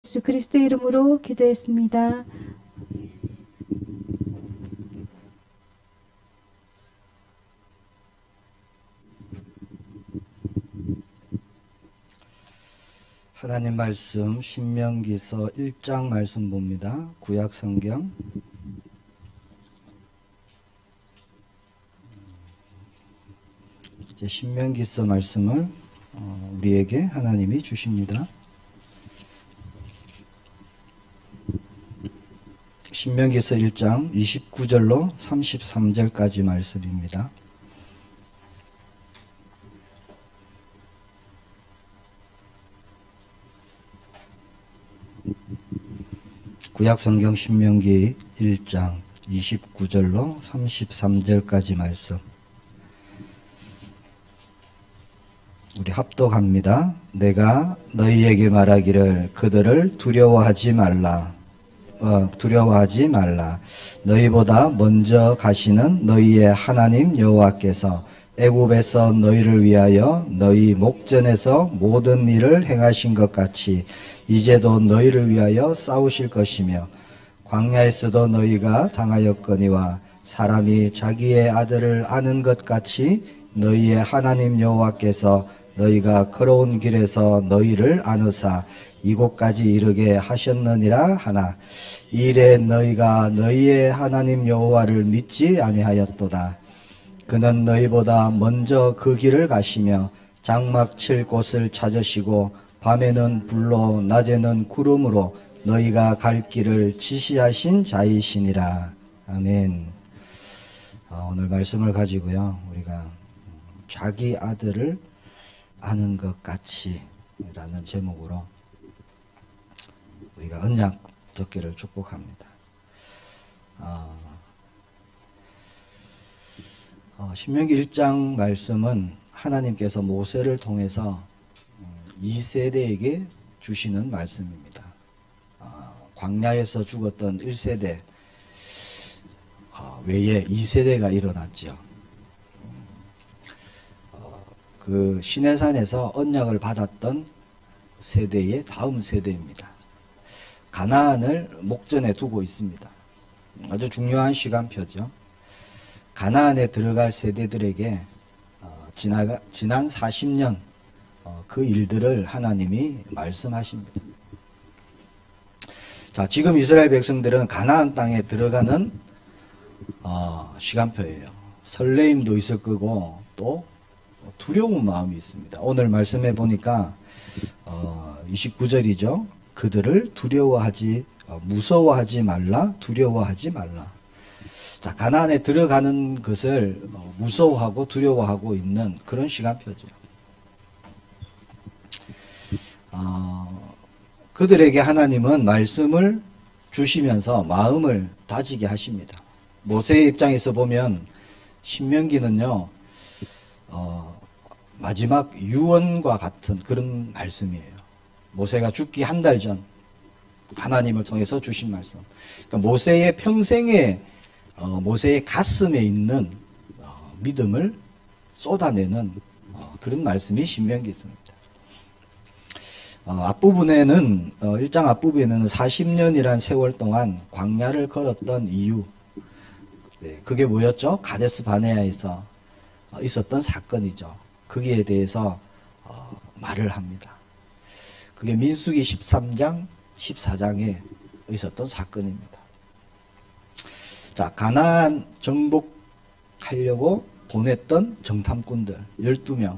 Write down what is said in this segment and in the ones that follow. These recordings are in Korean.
예수 그리스도의 이름으로 기도했습니다. 하나님 말씀 신명기서 1장 말씀 봅니다. 구약 성경 이제 신명기서 말씀을 우리에게 하나님이 주십니다. 신명기서 1장 29절로 33절까지 말씀입니다. 구약성경 신명기 1장 29절로 33절까지 말씀 우리 합독합니다. 내가 너희에게 말하기를 그들을 두려워하지 말라. 너희보다 먼저 가시는 너희의 하나님 여호와께서 애굽에서 너희를 위하여 너희 목전에서 모든 일을 행하신 것 같이 이제도 너희를 위하여 싸우실 것이며 광야에서도 너희가 당하였거니와 사람이 자기의 아들을 아는 것 같이 너희의 하나님 여호와께서 너희가 걸어온 길에서 너희를 아느사 이곳까지 이르게 하셨느니라 하나 이래 너희가 너희의 하나님 여호와를 믿지 아니하였도다. 그는 너희보다 먼저 그 길을 가시며 장막 칠 곳을 찾으시고 밤에는 불로 낮에는 구름으로 너희가 갈 길을 지시하신 자이시니라. 아멘. 오늘 말씀을 가지고요 우리가 자기 아들을 아는 것 같이 라는 제목으로 우리가 언약 듣기를 축복합니다. 신명기 1장 말씀은 하나님께서 모세를 통해서 2세대에게 주시는 말씀입니다. 광야에서 죽었던 1세대 외에 2세대가 일어났죠. 그 시내산에서 언약을 받았던 세대의 다음 세대입니다. 가나안을 목전에 두고 있습니다. 아주 중요한 시간표죠. 가나안에 들어갈 세대들에게 지난 40년 그 일들을 하나님이 말씀하십니다. 자, 지금 이스라엘 백성들은 가나안 땅에 들어가는 시간표예요. 설레임도 있을 거고 또 두려운 마음이 있습니다. 오늘 말씀해 보니까 29절이죠. 그들을 무서워하지 말라, 두려워하지 말라. 자, 가나안에 들어가는 것을 무서워하고 두려워하고 있는 그런 시간표죠. 그들에게 하나님은 말씀을 주시면서 마음을 다지게 하십니다. 모세의 입장에서 보면 신명기는요 마지막 유언과 같은 그런 말씀이에요. 모세가 죽기 한 달 전 하나님을 통해서 주신 말씀. 그러니까 모세의 평생에 모세의 가슴에 있는 믿음을 쏟아내는 그런 말씀이 신명기에 있습니다. 앞부분에는 1장 앞부분에는 40년이란 세월 동안 광야를 걸었던 이유, 그게 뭐였죠? 가데스 바네아에서 있었던 사건이죠. 거기에 대해서 말을 합니다. 그게 민수기 13장, 14장에 있었던 사건입니다. 자, 가나안 정복하려고 보냈던 정탐꾼들 12명,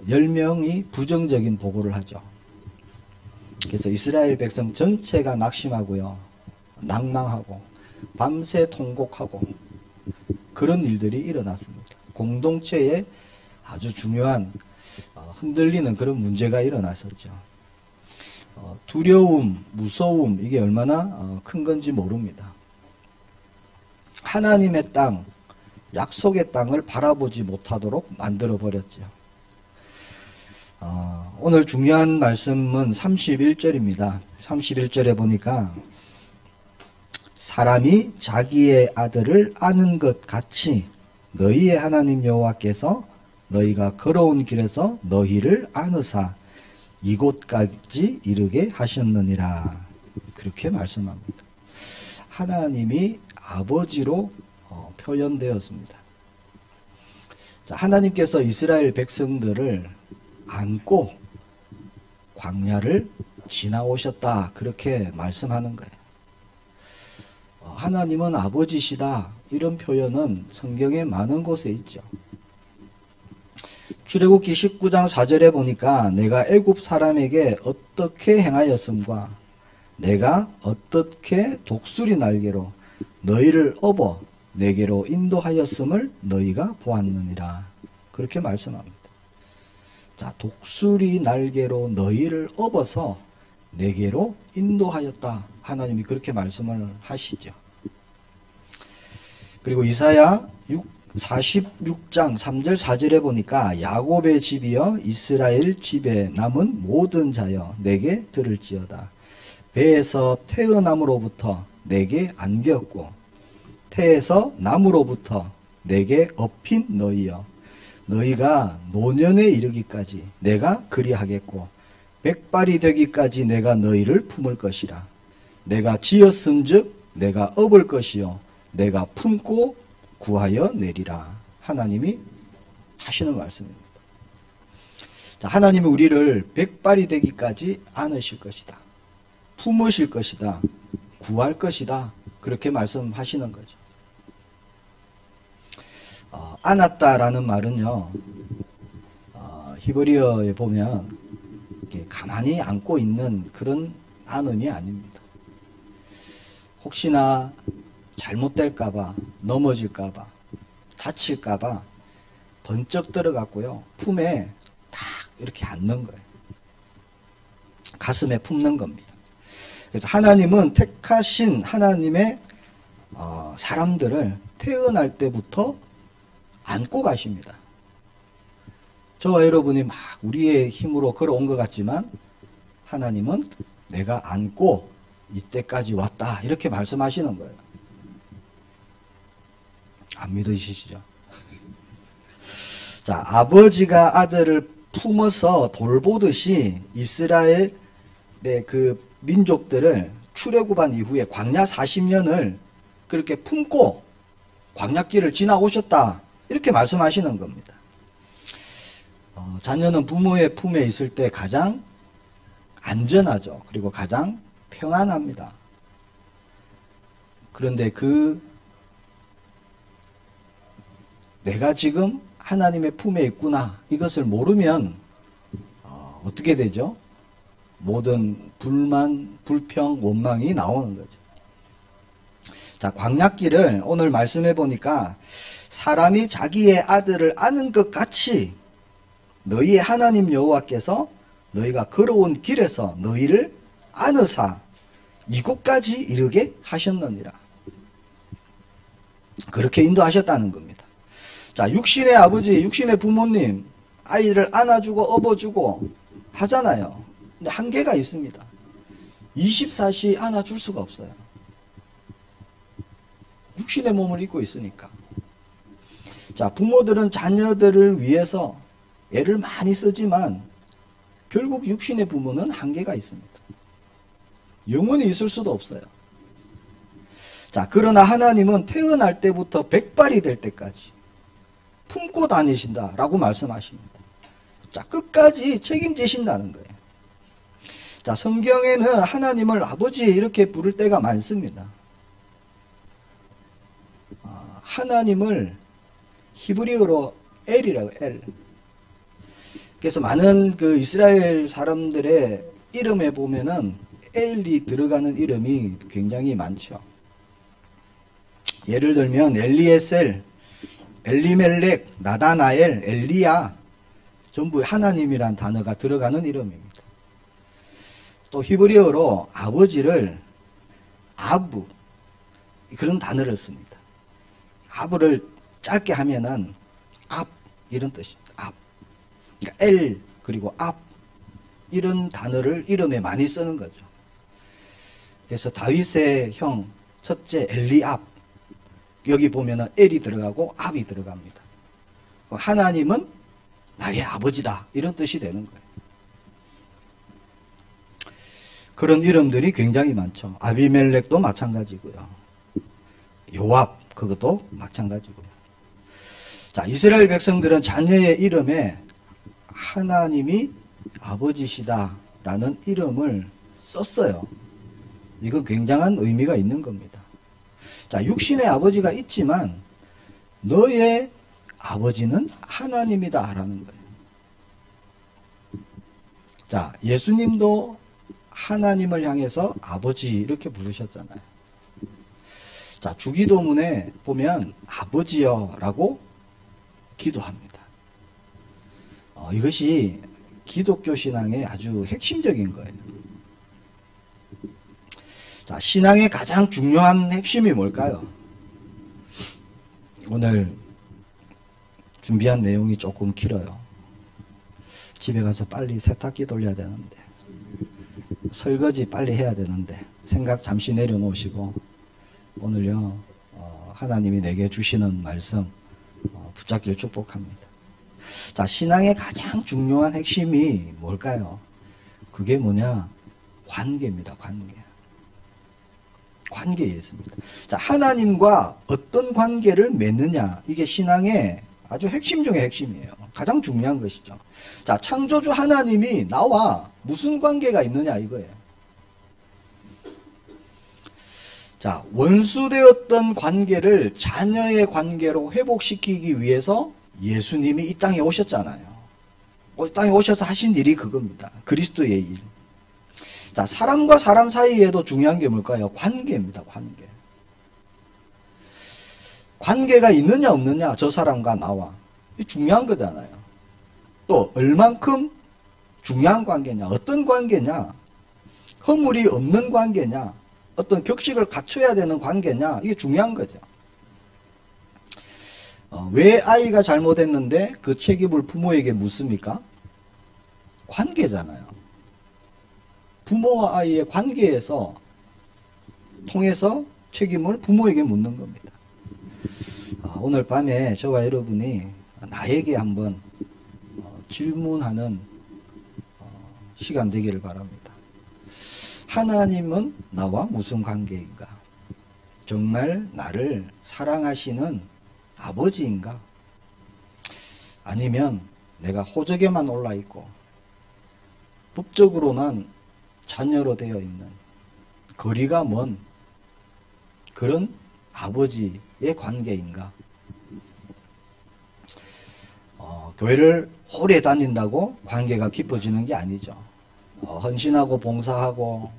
10명이 부정적인 보고를 하죠. 그래서 이스라엘 백성 전체가 낙심하고요, 낭망하고 밤새 통곡하고 그런 일들이 일어났습니다. 공동체에 아주 중요한 흔들리는 그런 문제가 일어났었죠. 두려움, 무서움, 이게 얼마나 큰 건지 모릅니다. 하나님의 땅, 약속의 땅을 바라보지 못하도록 만들어버렸죠. 오늘 중요한 말씀은 31절입니다. 31절에 보니까 사람이 자기의 아들을 아는 것 같이 너희의 하나님 여호와께서 너희가 걸어온 길에서 너희를 아느사 이곳까지 이르게 하셨느니라. 그렇게 말씀합니다. 하나님이 아버지로 표현되었습니다. 자, 하나님께서 이스라엘 백성들을 안고 광야를 지나오셨다. 그렇게 말씀하는 거예요. 하나님은 아버지시다. 이런 표현은 성경에 많은 곳에 있죠. 출애굽기 19장 4절에 보니까 내가 애굽 사람에게 어떻게 행하였음과 내가 어떻게 독수리 날개로 너희를 업어 내게로 인도하였음을 너희가 보았느니라. 그렇게 말씀합니다. 자, 독수리 날개로 너희를 업어서 내게로 인도하였다. 하나님이 그렇게 말씀을 하시죠. 그리고 이사야 46장 3절 4절에 보니까 야곱의 집이여 이스라엘 집에 남은 모든 자여 내게 들을지어다. 배에서 태어남으로부터 내게 안겼고 태에서 남으로부터 내게 업힌 너희여 너희가 노년에 이르기까지 내가 그리하겠고 백발이 되기까지 내가 너희를 품을 것이라. 내가 지었은즉 내가 업을 것이요 내가 품고 구하여 내리라. 하나님이 하시는 말씀입니다. 자, 하나님이 우리를 백발이 되기까지 안으실 것이다. 품으실 것이다. 구할 것이다. 그렇게 말씀하시는 거죠. 안았다라는 말은요, 히브리어에 보면 이렇게 가만히 안고 있는 그런 안음이 아닙니다. 혹시나 잘못될까봐, 넘어질까봐, 다칠까봐 번쩍 들어갔고요. 품에 딱 이렇게 안는 거예요. 가슴에 품는 겁니다. 그래서 하나님은 택하신 하나님의 사람들을 태어날 때부터 안고 가십니다. 저와 여러분이 막 우리의 힘으로 걸어온 것 같지만 하나님은 내가 안고 이때까지 왔다. 이렇게 말씀하시는 거예요. 안 믿으시죠? 자, 아버지가 아들을 품어서 돌보듯이 이스라엘의 그 민족들을 출애굽한 이후에 광야 40년을 그렇게 품고 광야길을 지나오셨다. 이렇게 말씀하시는 겁니다. 자녀는 부모의 품에 있을 때 가장 안전하죠. 그리고 가장 평안합니다. 그런데 내가 지금 하나님의 품에 있구나. 이것을 모르면 어떻게 되죠? 모든 불만, 불평, 원망이 나오는 거죠. 자, 광야길을 오늘 말씀해 보니까 사람이 자기의 아들을 아는 것 같이 너희의 하나님 여호와께서 너희가 걸어온 길에서 너희를 안으사 이곳까지 이르게 하셨느니라. 그렇게 인도하셨다는 겁니다. 자, 육신의 아버지, 육신의 부모님 아이를 안아주고 업어주고 하잖아요. 근데 한계가 있습니다. 24시 안아줄 수가 없어요. 육신의 몸을 입고 있으니까. 자, 부모들은 자녀들을 위해서 애를 많이 쓰지만 결국 육신의 부모는 한계가 있습니다. 영원히 있을 수도 없어요. 자, 그러나 하나님은 태어날 때부터 백발이 될 때까지 품고 다니신다라고 말씀하십니다. 자, 끝까지 책임지신다는 거예요. 자, 성경에는 하나님을 아버지 이렇게 부를 때가 많습니다. 하나님을 히브리어로 엘이라고 엘. 그래서 많은 그 이스라엘 사람들의 이름에 보면은 엘이 들어가는 이름이 굉장히 많죠. 예를 들면 엘리에셀, 엘리멜렉, 나다나엘, 엘리야 전부 하나님이란 단어가 들어가는 이름입니다. 또 히브리어로 아버지를 아부 그런 단어를 씁니다. 아부를 짧게 하면은 압 이런 뜻입니다. 압. 그러니까 엘 그리고 압 이런 단어를 이름에 많이 쓰는 거죠. 그래서 다윗의 형 첫째 엘리압 여기 보면은 엘이 들어가고 압이 들어갑니다. 하나님은 나의 아버지다 이런 뜻이 되는 거예요. 그런 이름들이 굉장히 많죠. 아비멜렉도 마찬가지고요. 요압, 그것도 마찬가지고요. 자, 이스라엘 백성들은 자녀의 이름에 하나님이 아버지시다라는 이름을 썼어요. 이건 굉장한 의미가 있는 겁니다. 자, 육신의 아버지가 있지만 너의 아버지는 하나님이다라는 거예요. 자, 예수님도 하나님을 향해서 아버지 이렇게 부르셨잖아요. 자, 주기도문에 보면 아버지여라고 기도합니다. 이것이 기독교 신앙의 아주 핵심적인 거예요. 자, 신앙의 가장 중요한 핵심이 뭘까요? 오늘 준비한 내용이 조금 길어요. 집에 가서 빨리 세탁기 돌려야 되는데, 설거지 빨리 해야 되는데, 생각 잠시 내려놓으시고, 오늘요, 하나님이 내게 주시는 말씀 붙잡기를 축복합니다. 자, 신앙의 가장 중요한 핵심이 뭘까요? 그게 뭐냐? 관계입니다, 관계. 관계에 있습니다. 자, 하나님과 어떤 관계를 맺느냐, 이게 신앙의 아주 핵심 중의 핵심이에요. 가장 중요한 것이죠. 자, 창조주 하나님이 나와 무슨 관계가 있느냐 이거예요. 자, 원수되었던 관계를 자녀의 관계로 회복시키기 위해서 예수님이 이 땅에 오셨잖아요. 이 땅에 오셔서 하신 일이 그겁니다. 그리스도의 일. 자, 사람과 사람 사이에도 중요한 게 뭘까요? 관계입니다, 관계. 관계가 있느냐 없느냐, 저 사람과 나와. 이 중요한 거잖아요. 또 얼만큼 중요한 관계냐, 어떤 관계냐, 허물이 없는 관계냐, 어떤 격식을 갖춰야 되는 관계냐, 이게 중요한 거죠. 왜 아이가 잘못했는데 그 책임을 부모에게 묻습니까? 관계잖아요. 부모와 아이의 관계에서 통해서 책임을 부모에게 묻는 겁니다. 오늘 밤에 저와 여러분이 나에게 한번 질문하는 시간 되기를 바랍니다. 하나님은 나와 무슨 관계인가? 정말 나를 사랑하시는 아버지인가? 아니면 내가 호적에만 올라있고 법적으로만 자녀로 되어 있는 거리가 먼 그런 아버지의 관계인가? 교회를 오래 다닌다고 관계가 깊어지는 게 아니죠. 헌신하고 봉사하고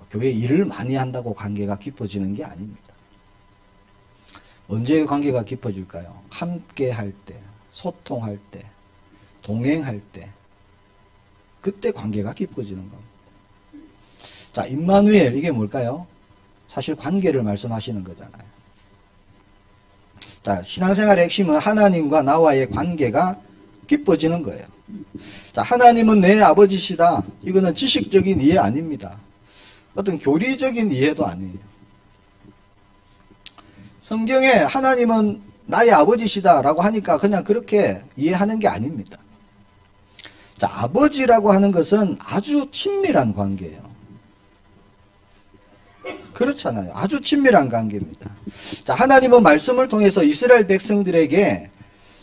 교회 일을 많이 한다고 관계가 깊어지는 게 아닙니다. 언제 관계가 깊어질까요? 함께 할 때, 소통할 때, 동행할 때, 그때 관계가 깊어지는 겁니다. 자, 임마누엘, 이게 뭘까요? 사실 관계를 말씀하시는 거잖아요. 자, 신앙생활의 핵심은 하나님과 나와의 관계가 깊어지는 거예요. 자, 하나님은 내 아버지시다. 이거는 지식적인 이해 아닙니다. 어떤 교리적인 이해도 아니에요. 성경에 하나님은 나의 아버지시다라고 하니까 그냥 그렇게 이해하는 게 아닙니다. 자, 아버지라고 하는 것은 아주 친밀한 관계예요. 그렇잖아요. 아주 친밀한 관계입니다. 자, 하나님은 말씀을 통해서 이스라엘 백성들에게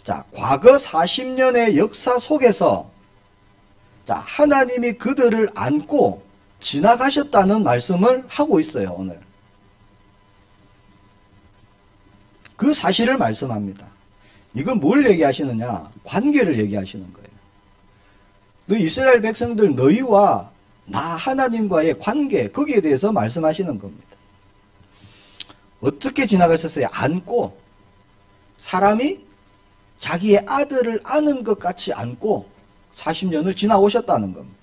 자, 과거 40년의 역사 속에서 자, 하나님이 그들을 안고 지나가셨다는 말씀을 하고 있어요, 오늘. 그 사실을 말씀합니다. 이걸 뭘 얘기하시느냐? 관계를 얘기하시는 거예요. 너 이스라엘 백성들 너희와 나 하나님과의 관계, 거기에 대해서 말씀하시는 겁니다. 어떻게 지나가셨어요? 안고, 사람이 자기의 아들을 아는 것 같이 안고 40년을 지나오셨다는 겁니다.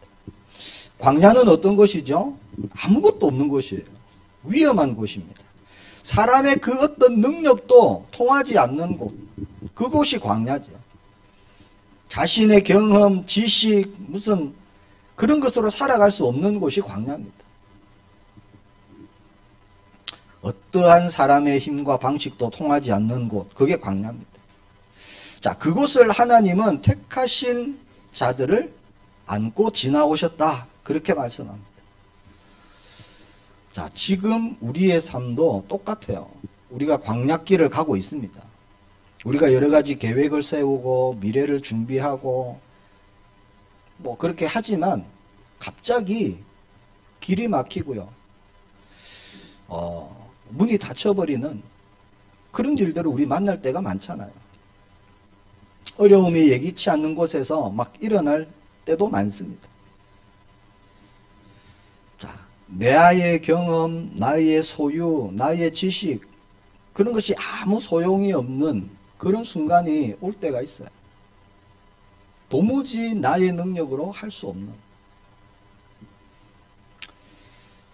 광야는 어떤 곳이죠? 아무것도 없는 곳이에요. 위험한 곳입니다. 사람의 그 어떤 능력도 통하지 않는 곳, 그곳이 광야죠. 자신의 경험, 지식, 무슨 그런 것으로 살아갈 수 없는 곳이 광야입니다. 어떠한 사람의 힘과 방식도 통하지 않는 곳, 그게 광야입니다. 자, 그곳을 하나님은 택하신 자들을 안고 지나오셨다. 그렇게 말씀합니다. 자, 지금 우리의 삶도 똑같아요. 우리가 광야길을 가고 있습니다. 우리가 여러 가지 계획을 세우고 미래를 준비하고 뭐 그렇게 하지만 갑자기 길이 막히고요. 문이 닫혀버리는 그런 일들을 우리 만날 때가 많잖아요. 어려움이 예기치 않는 곳에서 막 일어날 때도 많습니다. 자, 나의 경험, 나의 소유, 나의 지식 그런 것이 아무 소용이 없는 그런 순간이 올 때가 있어요. 도무지 나의 능력으로 할 수 없는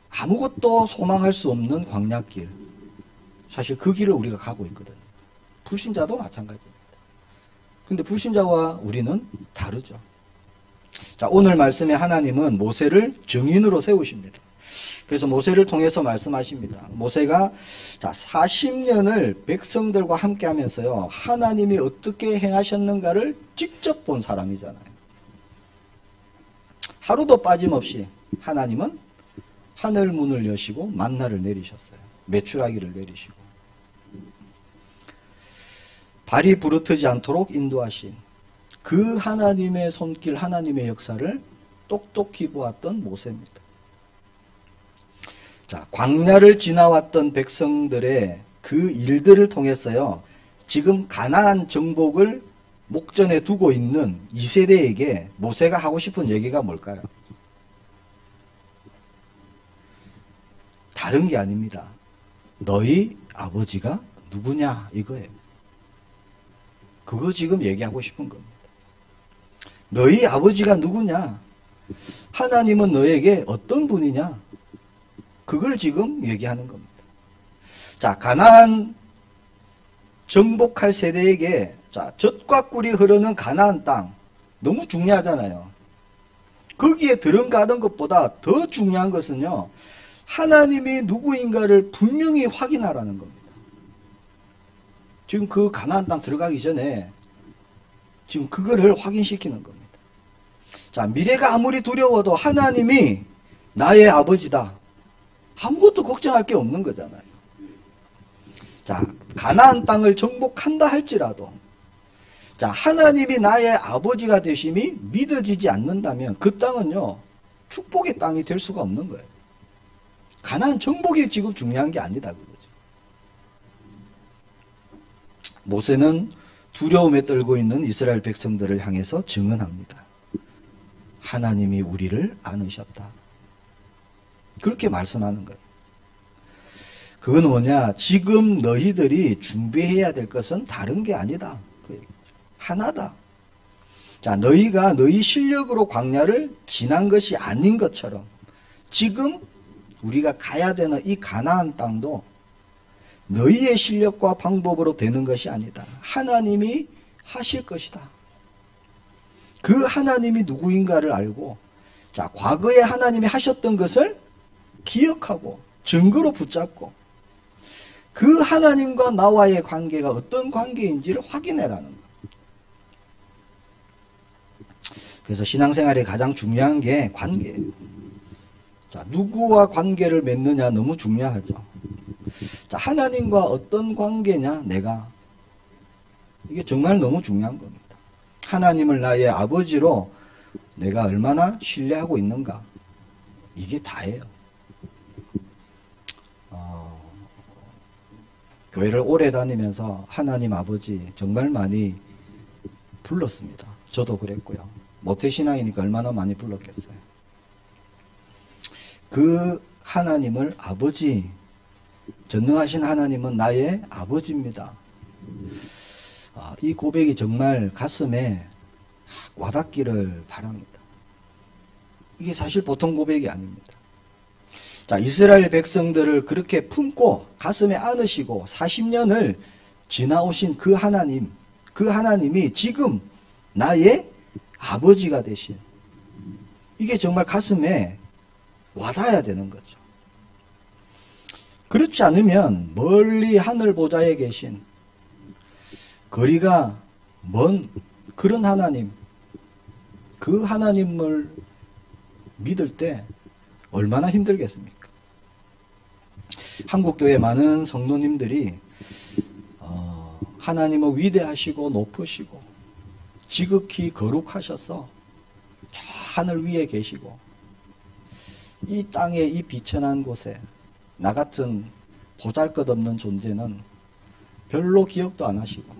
아무것도 소망할 수 없는 광야길. 사실 그 길을 우리가 가고 있거든요. 불신자도 마찬가지입니다. 근데 불신자와 우리는 다르죠. 자, 오늘 말씀에 하나님은 모세를 증인으로 세우십니다. 그래서 모세를 통해서 말씀하십니다. 모세가 자, 40년을 백성들과 함께 하면서요, 하나님이 어떻게 행하셨는가를 직접 본 사람이잖아요. 하루도 빠짐없이 하나님은 하늘 문을 여시고 만나를 내리셨어요. 메추라기를 내리시고. 발이 부르트지 않도록 인도하신 그 하나님의 손길, 하나님의 역사를 똑똑히 보았던 모세입니다. 자, 광야를 지나왔던 백성들의 그 일들을 통해서요, 지금 가나안 정복을 목전에 두고 있는 이 세대에게 모세가 하고 싶은 얘기가 뭘까요? 다른 게 아닙니다. 너희 아버지가 누구냐 이거예요. 그거 지금 얘기하고 싶은 겁니다. 너희 아버지가 누구냐? 하나님은 너에게 어떤 분이냐? 그걸 지금 얘기하는 겁니다. 자, 가나안 정복할 세대에게 자, 젖과 꿀이 흐르는 가나안 땅 너무 중요하잖아요. 거기에 들어가는 것보다 더 중요한 것은요, 하나님이 누구인가를 분명히 확인하라는 겁니다. 지금 그 가나안 땅 들어가기 전에 지금 그거를 확인시키는 겁니다. 자, 미래가 아무리 두려워도 하나님이 나의 아버지다. 아무것도 걱정할 게 없는 거잖아요. 자, 가나안 땅을 정복한다 할지라도 자, 하나님이 나의 아버지가 되심이 믿어지지 않는다면 그 땅은요, 축복의 땅이 될 수가 없는 거예요. 가나안 정복이 지금 중요한 게 아니다 그거죠. 모세는 두려움에 떨고 있는 이스라엘 백성들을 향해서 증언합니다. 하나님이 우리를 안으셨다. 그렇게 말씀하는 거예요. 그건 뭐냐? 지금 너희들이 준비해야 될 것은 다른 게 아니다. 그 얘기죠. 하나다. 자, 너희가 너희 실력으로 광야를 지난 것이 아닌 것처럼 지금 우리가 가야 되는 이 가나안 땅도 너희의 실력과 방법으로 되는 것이 아니다. 하나님이 하실 것이다. 그 하나님이 누구인가를 알고, 자, 과거에 하나님이 하셨던 것을 기억하고 증거로 붙잡고 그 하나님과 나와의 관계가 어떤 관계인지를 확인해라는 것. 그래서 신앙생활에 가장 중요한 게 관계예요. 자, 누구와 관계를 맺느냐 너무 중요하죠. 자, 하나님과 어떤 관계냐, 내가. 이게 정말 너무 중요한 겁니다. 하나님을 나의 아버지로 내가 얼마나 신뢰하고 있는가. 이게 다예요. 교회를 오래 다니면서 하나님 아버지 정말 많이 불렀습니다. 저도 그랬고요. 모태신앙이니까 얼마나 많이 불렀겠어요. 그 하나님을 아버지, 전능하신 하나님은 나의 아버지입니다. 이 고백이 정말 가슴에 와닿기를 바랍니다. 이게 사실 보통 고백이 아닙니다. 자, 이스라엘 백성들을 그렇게 품고 가슴에 안으시고 40년을 지나오신 그 하나님, 그 하나님이 지금 나의 아버지가 되신, 이게 정말 가슴에 와닿아야 되는 거죠. 그렇지 않으면 멀리 하늘 보좌에 계신 거리가 먼 그런 하나님, 그 하나님을 믿을 때 얼마나 힘들겠습니까? 한국교회 많은 성도님들이 하나님은 위대하시고 높으시고 지극히 거룩하셔서 저 하늘 위에 계시고 이 땅의 이 비천한 곳에 나 같은 보잘것없는 존재는 별로 기억도 안 하시고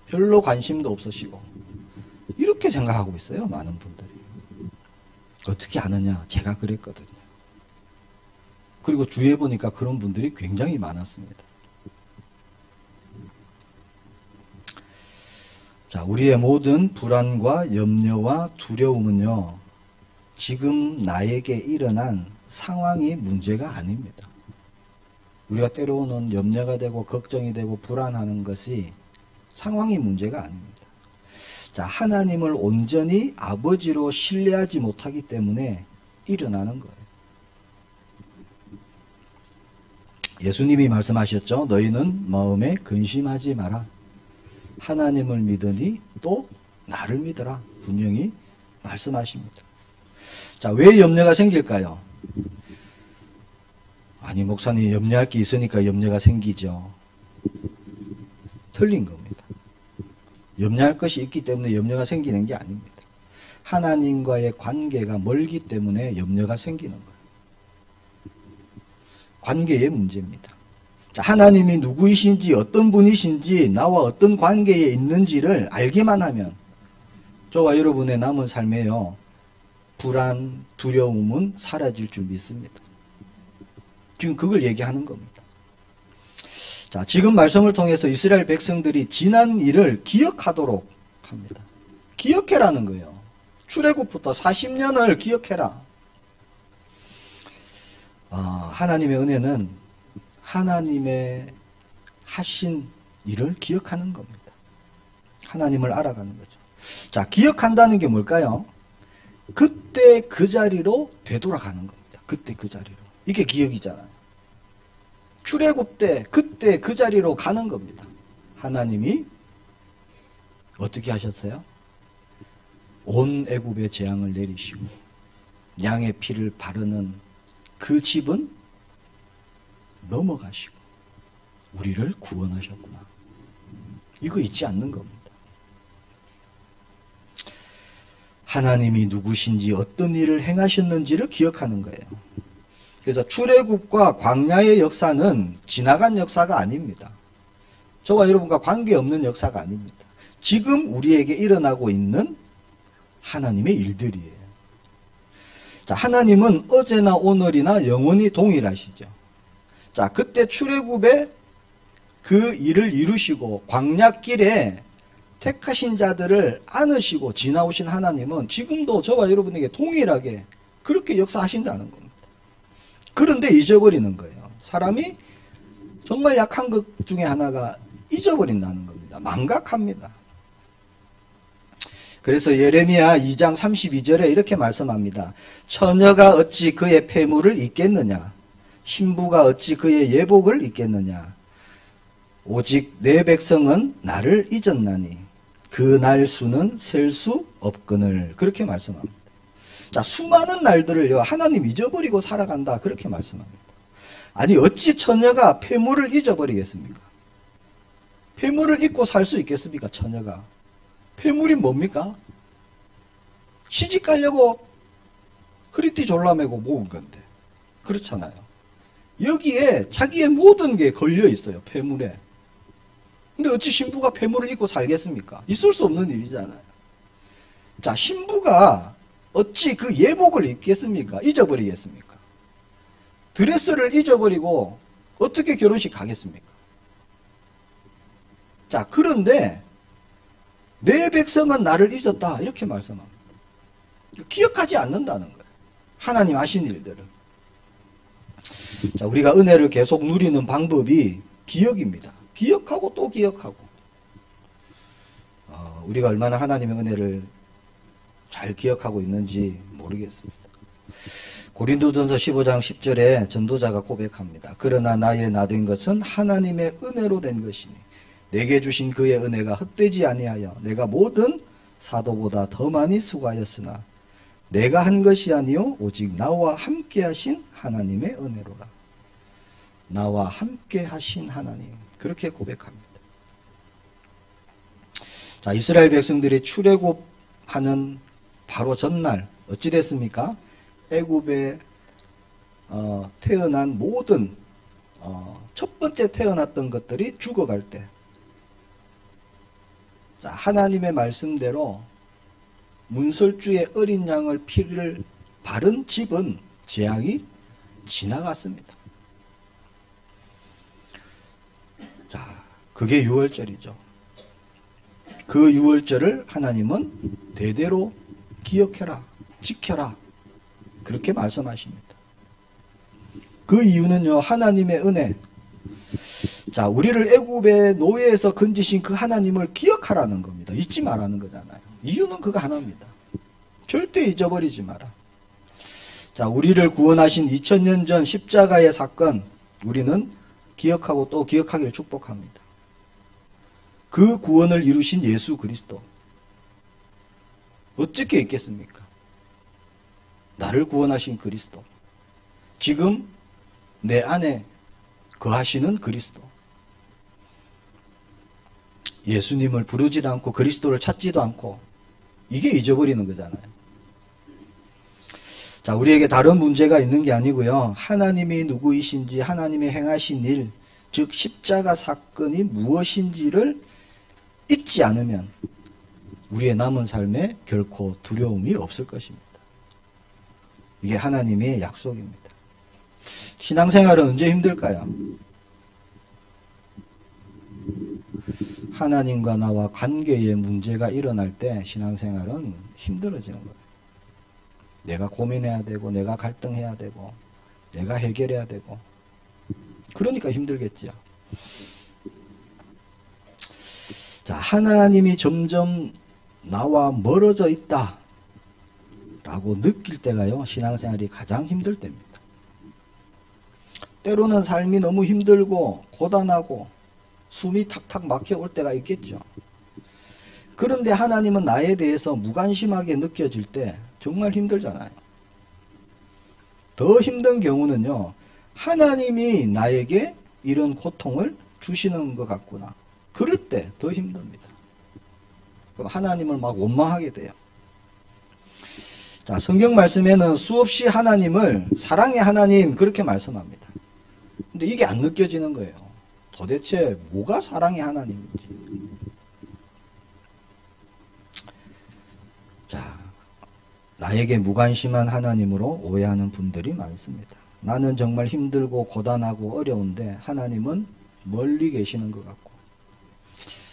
별로 관심도 없으시고 이렇게 생각하고 있어요. 많은 분들이. 어떻게 아느냐? 제가 그랬거든요. 그리고 주위에 보니까 그런 분들이 굉장히 많았습니다. 자, 우리의 모든 불안과 염려와 두려움은요, 지금 나에게 일어난 상황이 문제가 아닙니다. 우리가 때로는 염려가 되고 걱정이 되고 불안하는 것이 상황이 문제가 아닙니다. 자, 하나님을 온전히 아버지로 신뢰하지 못하기 때문에 일어나는 거예요. 예수님이 말씀하셨죠. 너희는 마음에 근심하지 마라. 하나님을 믿으니 또 나를 믿어라. 분명히 말씀하십니다. 자, 왜 염려가 생길까요? 아니, 목사님 염려할 게 있으니까 염려가 생기죠. 틀린 겁니다. 염려할 것이 있기 때문에 염려가 생기는 게 아닙니다. 하나님과의 관계가 멀기 때문에 염려가 생기는 거예요. 관계의 문제입니다. 자, 하나님이 누구이신지 어떤 분이신지 나와 어떤 관계에 있는지를 알기만 하면 저와 여러분의 남은 삶에요, 불안, 두려움은 사라질 줄 믿습니다. 지금 그걸 얘기하는 겁니다. 자, 지금 말씀을 통해서 이스라엘 백성들이 지난 일을 기억하도록 합니다. 기억해라는 거예요. 출애굽부터 40년을 기억해라. 하나님의 은혜는 하나님의 하신 일을 기억하는 겁니다. 하나님을 알아가는 거죠. 자, 기억한다는 게 뭘까요? 그때 그 자리로 되돌아가는 겁니다. 그때 그 자리로. 이게 기억이잖아요. 출애굽 때 그때 그 자리로 가는 겁니다. 하나님이 어떻게 하셨어요? 온 애굽의 재앙을 내리시고 양의 피를 바르는 그 집은 넘어가시고 우리를 구원하셨구나. 이거 잊지 않는 겁니다. 하나님이 누구신지 어떤 일을 행하셨는지를 기억하는 거예요. 그래서 출애굽과 광야의 역사는 지나간 역사가 아닙니다. 저와 여러분과 관계없는 역사가 아닙니다. 지금 우리에게 일어나고 있는 하나님의 일들이에요. 자, 하나님은 어제나 오늘이나 영원히 동일하시죠. 자, 그때 출애굽에 그 일을 이루시고 광야길에 택하신 자들을 안으시고 지나오신 하나님은 지금도 저와 여러분에게 동일하게 그렇게 역사하신다는 겁니다. 그런데 잊어버리는 거예요. 사람이 정말 약한 것 중에 하나가 잊어버린다는 겁니다. 망각합니다. 그래서 예레미야 2장 32절에 이렇게 말씀합니다. 처녀가 어찌 그의 폐물을 잊겠느냐? 신부가 어찌 그의 예복을 잊겠느냐? 오직 내 백성은 나를 잊었나니 그 날 수는 셀 수 없거늘. 그렇게 말씀합니다. 자, 수많은 날들을요, 하나님 잊어버리고 살아간다. 그렇게 말씀합니다. 아니, 어찌 처녀가 폐물을 잊어버리겠습니까? 폐물을 잊고 살 수 있겠습니까, 처녀가? 폐물이 뭡니까? 시집 가려고 허리띠 졸라매고 모은 건데. 그렇잖아요. 여기에 자기의 모든 게 걸려 있어요, 폐물에. 근데 어찌 신부가 폐물을 입고 살겠습니까? 있을 수 없는 일이잖아요. 자, 신부가 어찌 그 예복을 입겠습니까? 잊어버리겠습니까? 드레스를 잊어버리고 어떻게 결혼식 가겠습니까? 자, 그런데 내 백성은 나를 잊었다. 이렇게 말씀합니다. 기억하지 않는다는 거예요. 하나님 하신 일들을. 자, 우리가 은혜를 계속 누리는 방법이 기억입니다. 기억하고 또 기억하고. 우리가 얼마나 하나님의 은혜를 잘 기억하고 있는지 모르겠습니다. 고린도전서 15장 10절에 전도자가 고백합니다. 그러나 나의 나된 것은 하나님의 은혜로 된 것이니 내게 주신 그의 은혜가 헛되지 아니하여 내가 모든 사도보다 더 많이 수고하였으나 내가 한 것이 아니요 오직 나와 함께 하신 하나님의 은혜로라. 나와 함께 하신 하나님. 그렇게 고백합니다. 자, 이스라엘 백성들이 출애굽하는 바로 전날 어찌 됐습니까? 애굽에 태어난 모든 첫 번째 태어났던 것들이 죽어갈 때, 자, 하나님의 말씀대로 문설주의 어린 양을 피를 바른 집은 재앙이 지나갔습니다. 자, 그게 유월절이죠. 그 유월절을 하나님은 대대로 기억해라, 지켜라, 그렇게 말씀하십니다. 그 이유는요, 하나님의 은혜. 자, 우리를 애굽의 노예에서 건지신 그 하나님을 기억하라는 겁니다. 잊지 말라는 거잖아요. 이유는 그거 하나입니다. 절대 잊어버리지 마라. 자, 우리를 구원하신 2000년 전 십자가의 사건, 우리는 기억하고 또 기억하기를 축복합니다. 그 구원을 이루신 예수 그리스도. 어떻게 있겠습니까? 나를 구원하신 그리스도. 지금 내 안에 거하시는 그리스도. 예수님을 부르지도 않고 그리스도를 찾지도 않고, 이게 잊어버리는 거잖아요. 자, 우리에게 다른 문제가 있는 게 아니고요. 하나님이 누구이신지, 하나님이 행하신 일, 즉 십자가 사건이 무엇인지를 잊지 않으면 우리의 남은 삶에 결코 두려움이 없을 것입니다. 이게 하나님의 약속입니다. 신앙생활은 언제 힘들까요? 하나님과 나와 관계에 문제가 일어날 때 신앙생활은 힘들어지는 거예요. 내가 고민해야 되고, 내가 갈등해야 되고, 내가 해결해야 되고, 그러니까 힘들겠지요. 자, 하나님이 점점 나와 멀어져 있다 라고 느낄 때가요, 신앙생활이 가장 힘들 때입니다. 때로는 삶이 너무 힘들고 고단하고 숨이 탁탁 막혀올 때가 있겠죠. 그런데 하나님은 나에 대해서 무관심하게 느껴질 때 정말 힘들잖아요. 더 힘든 경우는요, 하나님이 나에게 이런 고통을 주시는 것 같구나. 그럴 때 더 힘듭니다. 그럼 하나님을 막 원망하게 돼요. 자, 성경 말씀에는 수없이 하나님을 사랑의 하나님 그렇게 말씀합니다. 근데 이게 안 느껴지는 거예요. 도대체 뭐가 사랑의 하나님인지. 자, 나에게 무관심한 하나님으로 오해하는 분들이 많습니다. 나는 정말 힘들고 고단하고 어려운데 하나님은 멀리 계시는 것 같고,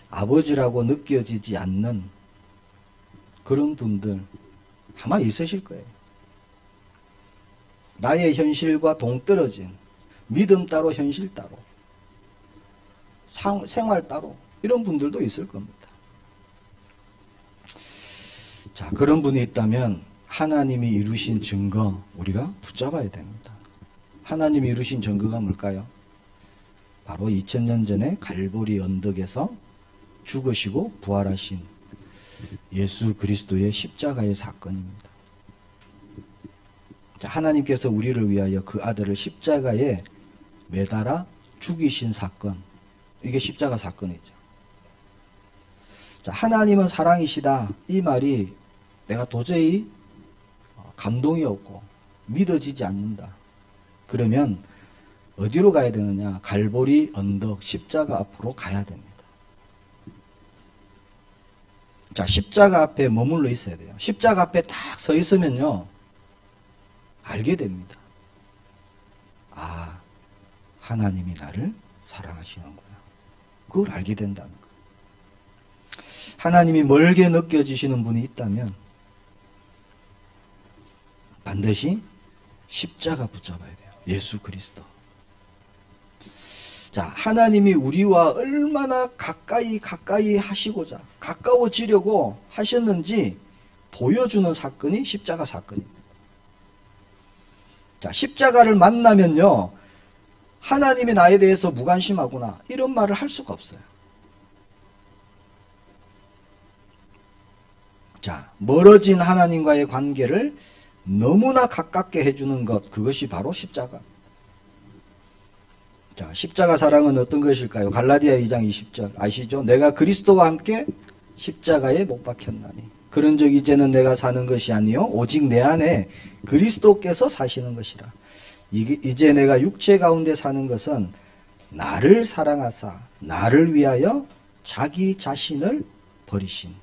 아버지라고 느껴지지 않는 그런 분들 아마 있으실 거예요. 나의 현실과 동떨어진 믿음 따로 현실 따로 생활 따로 이런 분들도 있을 겁니다. 자, 그런 분이 있다면 하나님이 이루신 증거 우리가 붙잡아야 됩니다. 하나님이 이루신 증거가 뭘까요? 바로 2000년 전에 갈보리 언덕에서 죽으시고 부활하신 예수 그리스도의 십자가의 사건입니다. 자, 하나님께서 우리를 위하여 그 아들을 십자가에 매달아 죽이신 사건, 이게 십자가 사건이죠. 자, 하나님은 사랑이시다, 이 말이 내가 도저히 감동이 없고 믿어지지 않는다. 그러면 어디로 가야 되느냐? 갈보리 언덕 십자가 앞으로 가야 됩니다. 자, 십자가 앞에 머물러 있어야 돼요. 십자가 앞에 딱 서 있으면요, 알게 됩니다. 아, 하나님이 나를 사랑하시는구나. 그걸 알게 된다는 거. 하나님이 멀게 느껴지시는 분이 있다면 반드시 십자가 붙잡아야 돼요. 예수 그리스도. 자, 하나님이 우리와 얼마나 가까이 하시고자 가까워지려고 하셨는지 보여주는 사건이 십자가 사건입니다. 자, 십자가를 만나면요, 하나님이 나에 대해서 무관심하구나 이런 말을 할 수가 없어요. 자, 멀어진 하나님과의 관계를 너무나 가깝게 해주는 것, 그것이 바로 십자가. 자, 십자가 사랑은 어떤 것일까요? 갈라디아 2장 20절 아시죠? 내가 그리스도와 함께 십자가에 못 박혔나니 그런즉 이제는 내가 사는 것이 아니요 오직 내 안에 그리스도께서 사시는 것이라. 이제 내가 육체 가운데 사는 것은 나를 사랑하사 나를 위하여 자기 자신을 버리신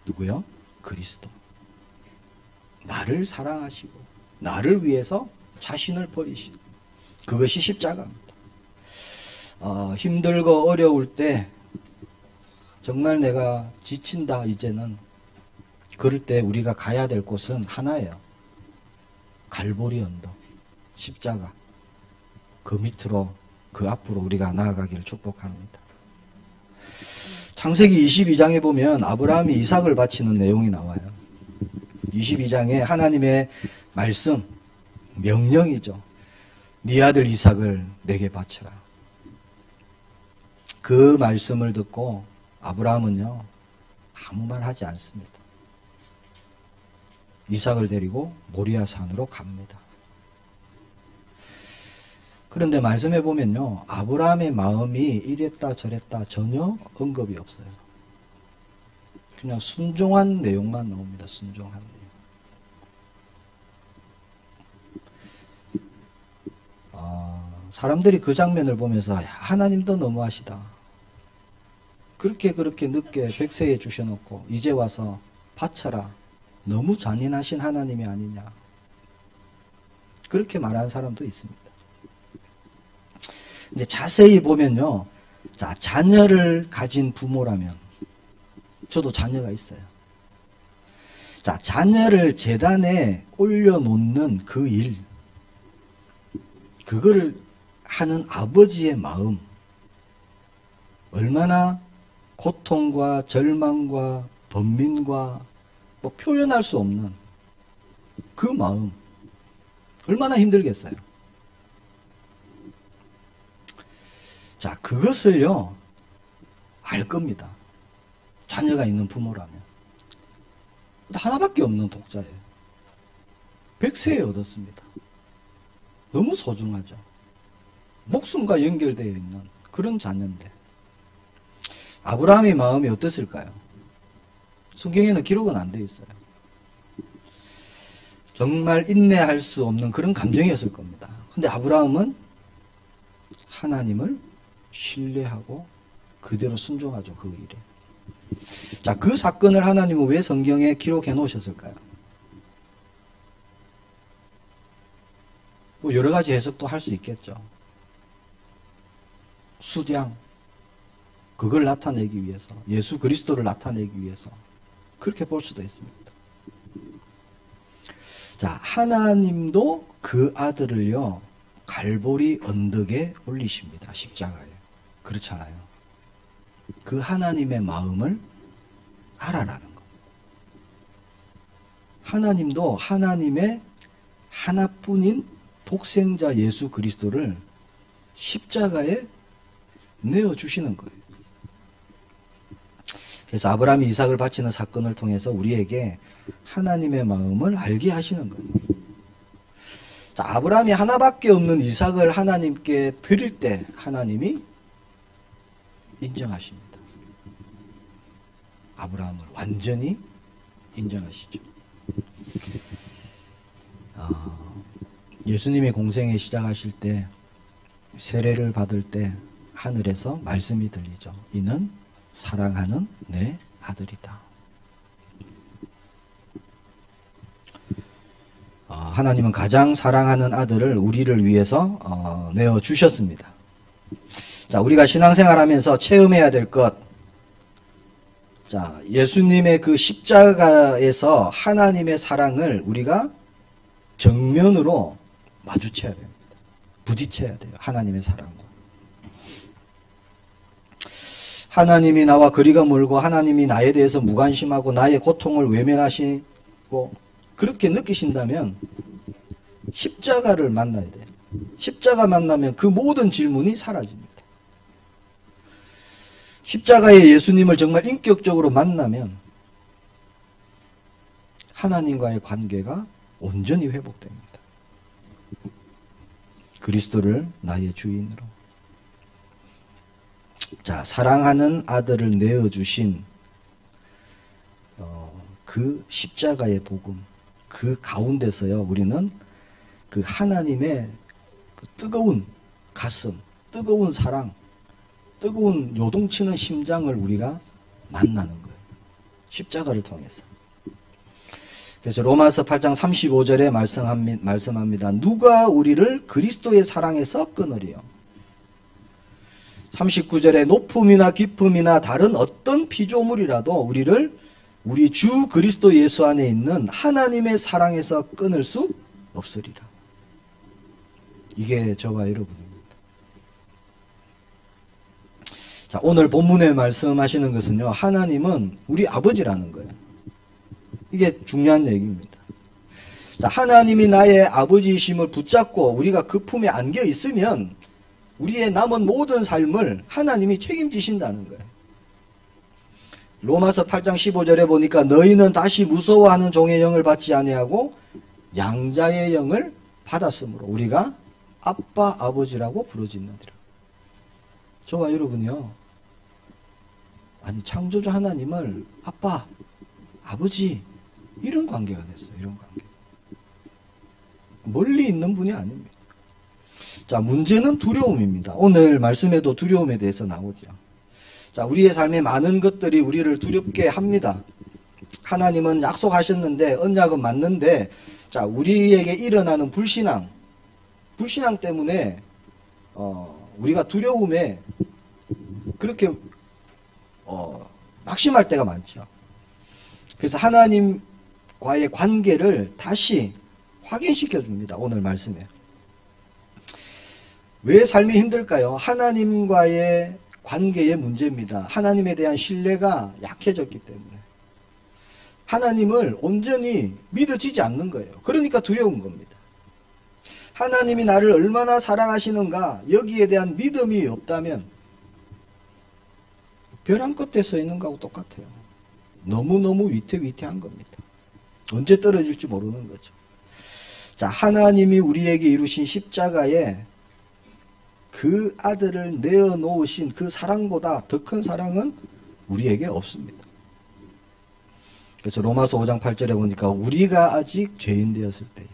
누구요? 그리스도. 나를 사랑하시고 나를 위해서 자신을 버리신 그것이 십자가입니다. 힘들고 어려울 때 정말 내가 지친다 이제는 그럴 때 우리가 가야 될 곳은 하나예요. 갈보리 언덕 십자가 그 밑으로 그 앞으로 우리가 나아가기를 축복합니다. 창세기 22장에 보면 아브라함이 이삭을 바치는 내용이 나와요. 22장에 하나님의 말씀 명령이죠. 네 아들 이삭을 내게 바쳐라. 그 말씀을 듣고 아브라함은요 아무 말 하지 않습니다. 이삭을 데리고 모리아 산으로 갑니다. 그런데 말씀해 보면요 아브라함의 마음이 이랬다 저랬다 전혀 언급이 없어요. 그냥 순종한 내용만 나옵니다. 순종한 내용. 사람들이 그 장면을 보면서 하나님도 너무하시다. 그렇게 늦게 백세에 주셔놓고 이제 와서 바쳐라. 너무 잔인하신 하나님이 아니냐. 그렇게 말하는 사람도 있습니다. 근데 자세히 보면요. 자, 자녀를 가진 부모라면 저도 자녀가 있어요. 자, 자녀를 제단에 올려놓는 그 일, 그거를 하는 아버지의 마음, 얼마나 고통과 절망과 번민과 뭐 표현할 수 없는 그 마음, 얼마나 힘들겠어요. 자, 그것을요, 알 겁니다. 자녀가 있는 부모라면. 하나밖에 없는 독자예요. 100세에 얻었습니다. 너무 소중하죠. 목숨과 연결되어 있는 그런 자녀인데. 아브라함의 마음이 어땠을까요? 성경에는 기록은 안 되어 있어요. 정말 인내할 수 없는 그런 감정이었을 겁니다. 근데 아브라함은 하나님을 신뢰하고 그대로 순종하죠. 그 일에. 자, 그 사건을 하나님은 왜 성경에 기록해 놓으셨을까요? 뭐 여러 가지 해석도 할 수 있겠죠. 수량, 그걸 나타내기 위해서, 예수 그리스도를 나타내기 위해서 그렇게 볼 수도 있습니다. 자, 하나님도 그 아들을요 갈보리 언덕에 올리십니다. 십자가에. 그렇잖아요. 그 하나님의 마음을 알아라는 것. 하나님도 하나님의 하나뿐인 독생자 예수 그리스도를 십자가에 내어주시는 거예요. 그래서 아브라함이 이삭을 바치는 사건을 통해서 우리에게 하나님의 마음을 알게 하시는 거예요. 자, 아브라함이 하나밖에 없는 이삭을 하나님께 드릴 때 하나님이 인정하십니다. 아브라함을 완전히 인정하시죠. 예수님이 공생에 시작하실 때 세례를 받을 때 하늘에서 말씀이 들리죠. 이는 사랑하는 내 아들이다. 하나님은 가장 사랑하는 아들을 우리를 위해서 내어주셨습니다. 자, 우리가 신앙생활하면서 체험해야 될 것. 자, 예수님의 그 십자가에서 하나님의 사랑을 우리가 정면으로 마주쳐야 됩니다. 부딪혀야 돼요. 하나님의 사랑과. 하나님이 나와 거리가 멀고 하나님이 나에 대해서 무관심하고 나의 고통을 외면하시고 그렇게 느끼신다면 십자가를 만나야 돼요. 십자가 만나면 그 모든 질문이 사라집니다. 십자가의 예수님을 정말 인격적으로 만나면 하나님과의 관계가 온전히 회복됩니다. 그리스도를 나의 주인으로. 자, 사랑하는 아들을 내어주신 그 십자가의 복음, 그 가운데서요, 우리는 그 하나님의 그 뜨거운 가슴, 뜨거운 사랑, 뜨거운 요동치는 심장을 우리가 만나는 거예요. 십자가를 통해서. 그래서 로마서 8장 35절에 말씀합니다. 누가 우리를 그리스도의 사랑에서 끊으리요. 39절에 높음이나 깊음이나 다른 어떤 피조물이라도 우리를 우리 주 그리스도 예수 안에 있는 하나님의 사랑에서 끊을 수 없으리라. 이게 저와 여러분입니다. 자, 오늘 본문에 말씀하시는 것은요, 하나님은 우리 아버지라는 거예요. 이게 중요한 얘기입니다. 자, 하나님이 나의 아버지이심을 붙잡고 우리가 그 품에 안겨 있으면 우리의 남은 모든 삶을 하나님이 책임지신다는 거예요. 로마서 8장 15절에 보니까 너희는 다시 무서워하는 종의 영을 받지 아니하고 양자의 영을 받았으므로 우리가 아빠 아버지라고 부르짖느니라. 저와 여러분이요, 아니 창조주 하나님을 아빠 아버지 이런 관계가 됐어요. 이런 관계. 멀리 있는 분이 아닙니다. 자, 문제는 두려움입니다. 오늘 말씀에도 두려움에 대해서 나오죠. 자, 우리의 삶에 많은 것들이 우리를 두렵게 합니다. 하나님은 약속하셨는데, 언약은 맞는데, 자, 우리에게 일어나는 불신앙 때문에, 우리가 두려움에 그렇게, 낙심할 때가 많죠. 그래서 하나님과의 관계를 다시 확인시켜 줍니다. 오늘 말씀에. 왜 삶이 힘들까요? 하나님과의 관계의 문제입니다. 하나님에 대한 신뢰가 약해졌기 때문에. 하나님을 온전히 믿어지지 않는 거예요. 그러니까 두려운 겁니다. 하나님이 나를 얼마나 사랑하시는가, 여기에 대한 믿음이 없다면 별 한 끝에 서 있는 거하고 똑같아요. 너무너무 위태위태한 겁니다. 언제 떨어질지 모르는 거죠. 자, 하나님이 우리에게 이루신 십자가에 그 아들을 내어놓으신 그 사랑보다 더 큰 사랑은 우리에게 없습니다. 그래서 로마서 5장 8절에 보니까 우리가 아직 죄인 되었을 때에,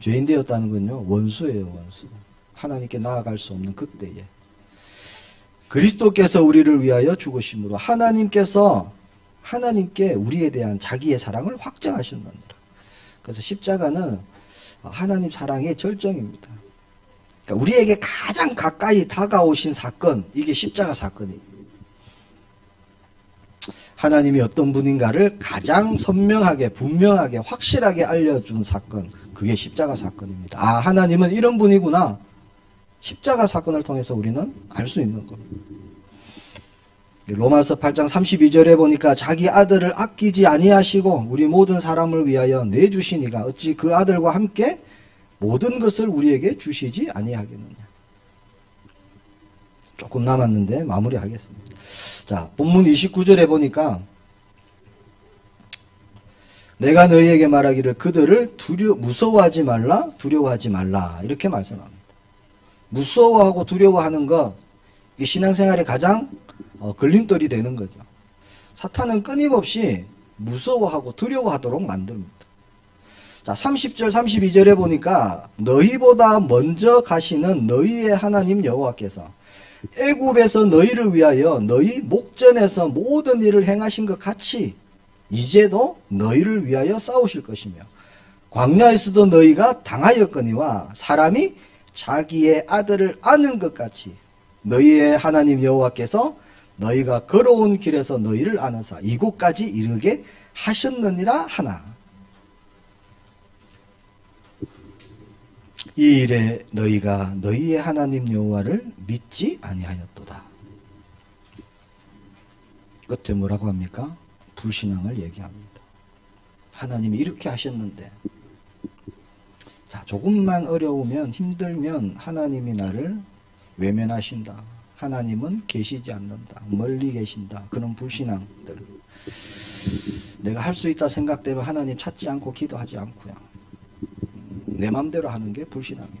죄인 되었다는 건요, 원수예요, 원수. 하나님께 나아갈 수 없는 그때에 그리스도께서 우리를 위하여 죽으심으로 하나님께 우리에 대한 자기의 사랑을 확정하셨느니라. 그래서 십자가는 하나님 사랑의 절정입니다. 그러니까 우리에게 가장 가까이 다가오신 사건, 이게 십자가 사건이에요. 하나님이 어떤 분인가를 가장 선명하게, 분명하게, 확실하게 알려준 사건, 그게 십자가 사건입니다. 아, 하나님은 이런 분이구나. 십자가 사건을 통해서 우리는 알 수 있는 겁니다. 로마서 8장 32절에 보니까 자기 아들을 아끼지 아니하시고 우리 모든 사람을 위하여 내주시니가 어찌 그 아들과 함께 모든 것을 우리에게 주시지 아니하겠느냐. 조금 남았는데 마무리하겠습니다. 자, 본문 29절에 보니까 내가 너희에게 말하기를 그들을 무서워하지 말라, 두려워하지 말라, 이렇게 말씀합니다. 무서워하고 두려워하는 것, 이게 신앙생활의 가장 걸림돌이 되는 거죠. 사탄은 끊임없이 무서워하고 두려워하도록 만듭니다. 자, 30절 32절에 보니까 너희보다 먼저 가시는 너희의 하나님 여호와께서 애굽에서 너희를 위하여 너희 목전에서 모든 일을 행하신 것 같이 이제도 너희를 위하여 싸우실 것이며 광야에서도 너희가 당하였거니와 사람이 자기의 아들을 아는 것 같이 너희의 하나님 여호와께서 너희가 걸어온 길에서 너희를 아는사 이곳까지 이르게 하셨느니라 하나. 이 일에 너희가 너희의 하나님 여호와를 믿지 아니하였도다. 끝에 뭐라고 합니까? 불신앙을 얘기합니다. 하나님이 이렇게 하셨는데, 자, 조금만 어려우면, 힘들면 하나님이 나를 외면하신다. 하나님은 계시지 않는다. 멀리 계신다. 그런 불신앙들. 내가 할 수 있다 생각되면 하나님 찾지 않고 기도하지 않고요. 내 맘대로 하는 게 불신앙입니다.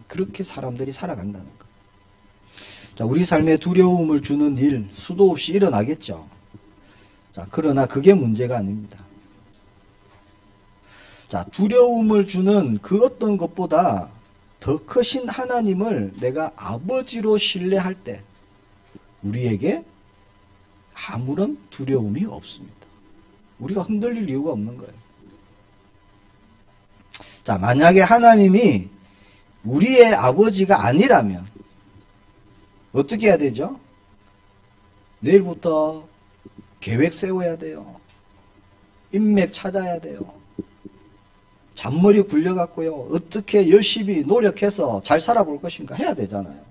그렇게 사람들이 살아간다는 거. 자, 우리 삶에 두려움을 주는 일 수도 없이 일어나겠죠. 자, 그러나 그게 문제가 아닙니다. 자, 두려움을 주는 그 어떤 것보다 더 크신 하나님을 내가 아버지로 신뢰할 때 우리에게 아무런 두려움이 없습니다. 우리가 흔들릴 이유가 없는 거예요. 자, 만약에 하나님이 우리의 아버지가 아니라면 어떻게 해야 되죠? 내일부터 계획 세워야 돼요. 인맥 찾아야 돼요. 잔머리 굴려갖고요. 어떻게 열심히 노력해서 잘 살아볼 것인가 해야 되잖아요.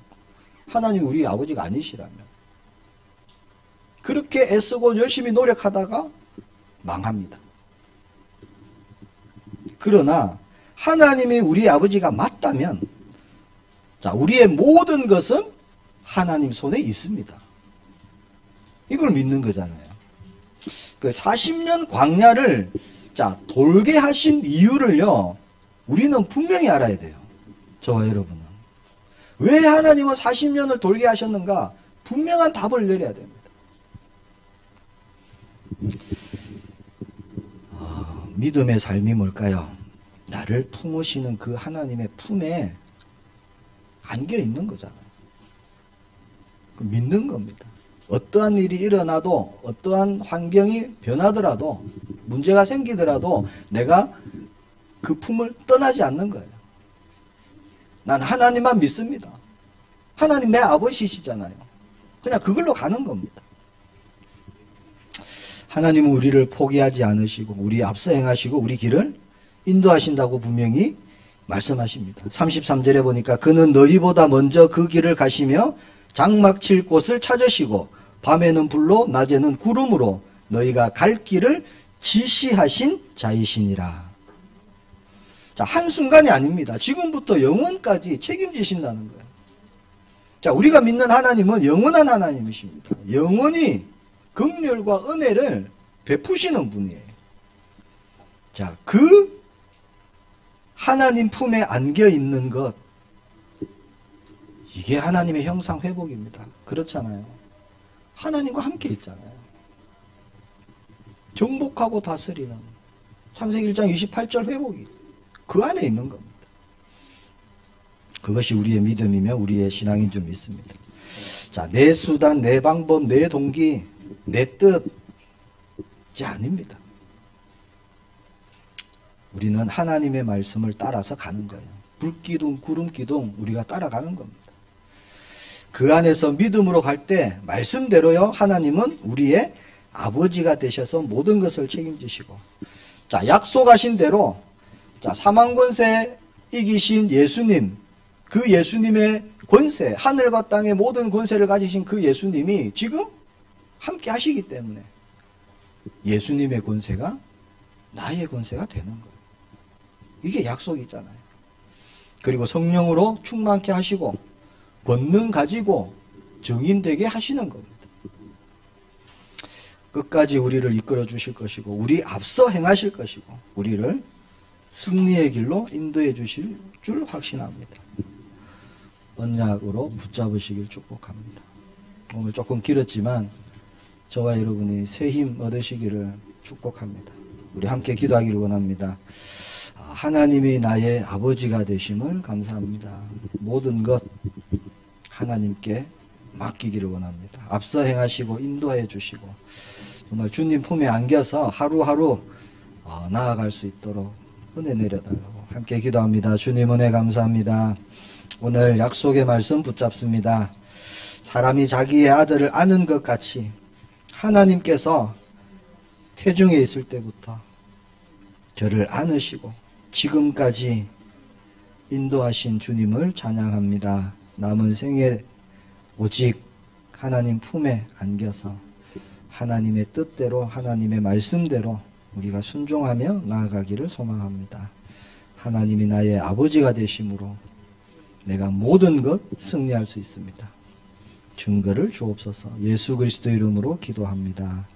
하나님이 우리 아버지가 아니시라면. 그렇게 애쓰고 열심히 노력하다가 망합니다. 그러나 하나님이 우리 아버지가 맞다면 자, 우리의 모든 것은 하나님 손에 있습니다. 이걸 믿는 거잖아요. 그 40년 광야를 자, 돌게 하신 이유를요, 우리는 분명히 알아야 돼요. 저와 여러분은. 왜 하나님은 40년을 돌게 하셨는가? 분명한 답을 내려야 됩니다. 믿음의 삶이 뭘까요? 나를 품으시는 그 하나님의 품에 안겨 있는 거잖아요. 믿는 겁니다. 어떠한 일이 일어나도 어떠한 환경이 변하더라도 문제가 생기더라도 내가 그 품을 떠나지 않는 거예요. 난 하나님만 믿습니다. 하나님 내 아버지시잖아요. 그냥 그걸로 가는 겁니다. 하나님은 우리를 포기하지 않으시고 우리 앞서 행하시고 우리 길을 인도하신다고 분명히 말씀하십니다. 33절에 보니까 그는 너희보다 먼저 그 길을 가시며 장막 칠 곳을 찾으시고 밤에는 불로 낮에는 구름으로 너희가 갈 길을 지시하신 자이시니라. 자, 한순간이 아닙니다. 지금부터 영원까지 책임지신다는 거예요. 자, 우리가 믿는 하나님은 영원한 하나님이십니다. 영원히 긍휼과 은혜를 베푸시는 분이에요. 자, 그 하나님 품에 안겨 있는 것, 이게 하나님의 형상 회복입니다. 그렇잖아요. 하나님과 함께 있잖아요. 정복하고 다스리는 창세기 1장 28절 회복이 그 안에 있는 겁니다. 그것이 우리의 믿음이며 우리의 신앙인 줄 믿습니다. 자, 내 수단, 내 방법, 내 동기, 내 뜻이 아닙니다. 우리는 하나님의 말씀을 따라서 가는 거예요. 불기둥, 구름기둥 우리가 따라가는 겁니다. 그 안에서 믿음으로 갈 때 말씀대로요, 하나님은 우리의 아버지가 되셔서 모든 것을 책임지시고, 자, 약속하신 대로, 자, 사망권세 이기신 예수님, 그 예수님의 권세, 하늘과 땅의 모든 권세를 가지신 그 예수님이 지금 함께 하시기 때문에 예수님의 권세가 나의 권세가 되는 거예요. 이게 약속이잖아요. 그리고 성령으로 충만케 하시고 권능 가지고 증인되게 하시는 겁니다. 끝까지 우리를 이끌어 주실 것이고 우리 앞서 행하실 것이고 우리를 승리의 길로 인도해 주실 줄 확신합니다. 언약으로 붙잡으시길 축복합니다. 오늘 조금 길었지만 저와 여러분이 새 힘 얻으시기를 축복합니다. 우리 함께 기도하기를 원합니다. 하나님이 나의 아버지가 되심을 감사합니다. 모든 것 하나님께 맡기기를 원합니다. 앞서 행하시고 인도해 주시고 정말 주님 품에 안겨서 하루하루 나아갈 수 있도록 은혜 내려달라고 함께 기도합니다. 주님 은혜 감사합니다. 오늘 약속의 말씀 붙잡습니다. 사람이 자기의 아들을 아는 것 같이 하나님께서 태중에 있을 때부터 저를 안으시고 지금까지 인도하신 주님을 찬양합니다. 남은 생에 오직 하나님 품에 안겨서 하나님의 뜻대로 하나님의 말씀대로 우리가 순종하며 나아가기를 소망합니다. 하나님이 나의 아버지가 되심으로 내가 모든 것 승리할 수 있습니다. 증거를 주옵소서. 예수 그리스도 이름으로 기도합니다.